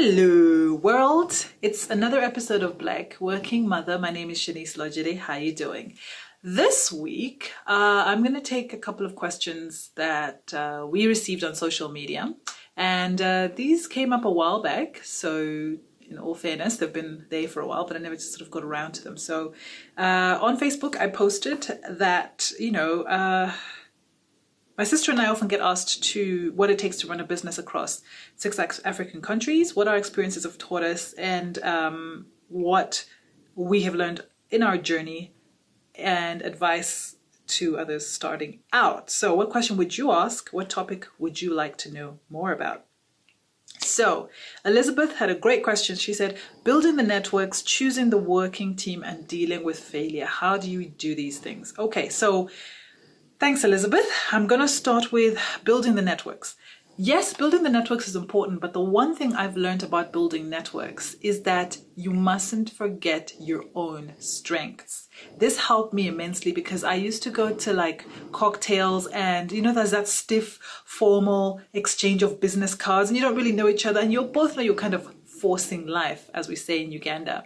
Hello world, it's another episode of Black Working Mother. My name is Seanice. How you doing? This week I'm going to take a couple of questions that we received on social media, and these came up a while back, so in all fairness they've been there for a while, but I never just sort of got around to them. So on Facebook I posted that my sister and I often get asked to what it takes to run a business across 6 African countries, what our experiences have taught us, and what we have learned in our journey, and advice to others starting out. So what question would you ask? What topic would you like to know more about? So Elizabeth had a great question. She said, building the networks, choosing the working team, and dealing with failure. How do you do these things? Okay, so thanks, Elizabeth. I'm going to start with building the networks. Yes, building the networks is important, but the one thing I've learned about building networks is that you mustn't forget your own strengths. This helped me immensely because I used to go to like cocktails and there's that stiff formal exchange of business cards and you don't really know each other and you both know you're kind of forcing life, as we say in Uganda.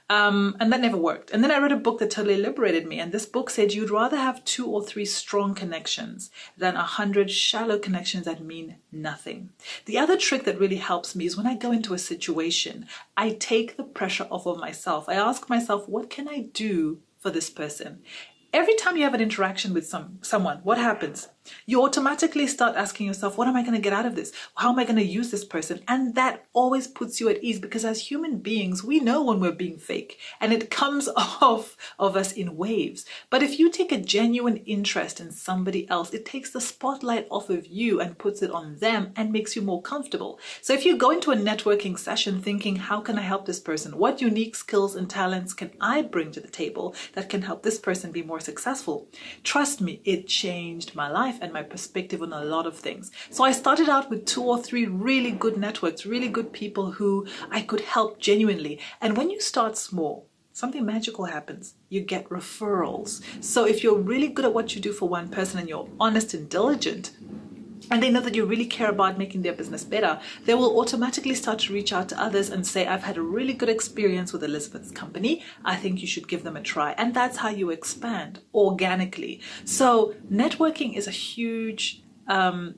And that never worked. And then I read a book that totally liberated me. And this book said you'd rather have 2 or 3 strong connections than 100 shallow connections that mean nothing. The other trick that really helps me is when I go into a situation, I take the pressure off of myself. I ask myself, what can I do for this person? Every time you have an interaction with someone, what happens? You automatically start asking yourself, what am I going to get out of this? How am I going to use this person? And that always puts you at ease because as human beings, we know when we're being fake and it comes off of us in waves. But if you take a genuine interest in somebody else, it takes the spotlight off of you and puts it on them and makes you more comfortable. So if you go into a networking session thinking, how can I help this person? What unique skills and talents can I bring to the table that can help this person be more successful? Trust me, it changed my life and my perspective on a lot of things. So I started out with 2 or 3 really good networks, really good people who I could help genuinely. And when you start small, something magical happens. You get referrals. So if you're really good at what you do for one person and you're honest and diligent, and they know that you really care about making their business better, they will automatically start to reach out to others and say, I've had a really good experience with Elizabeth's company. I think you should give them a try. And that's how you expand organically. So networking is a huge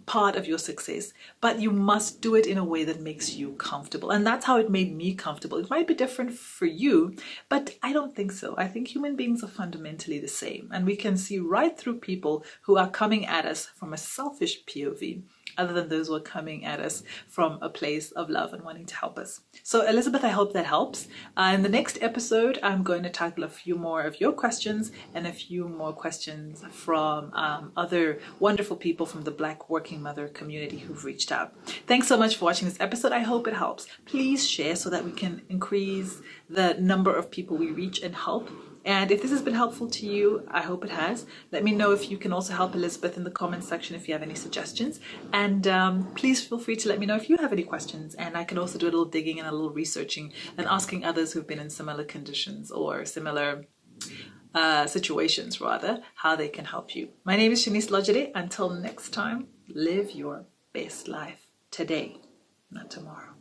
part of your success, but you must do it in a way that makes you comfortable. And that's how it made me comfortable. It might be different for you, but I don't think so. I think human beings are fundamentally the same, and we can see right through people who are coming at us from a selfish POV, other than those who are coming at us from a place of love and wanting to help us. So Elizabeth, I hope that helps. In the next episode, I'm going to tackle a few more of your questions and a few more questions from other wonderful people from the Black Working Mother community who've reached out. Thanks so much for watching this episode. I hope it helps. Please share so that we can increase the number of people we reach and help. And if this has been helpful to you, I hope it has. Let me know if you can also help Elizabeth in the comments section if you have any suggestions. And please feel free to let me know if you have any questions. And I can also do a little digging and a little researching and asking others who've been in similar conditions or similar situations rather, how they can help you. My name is Seanice. Until next time, live your best life today, not tomorrow.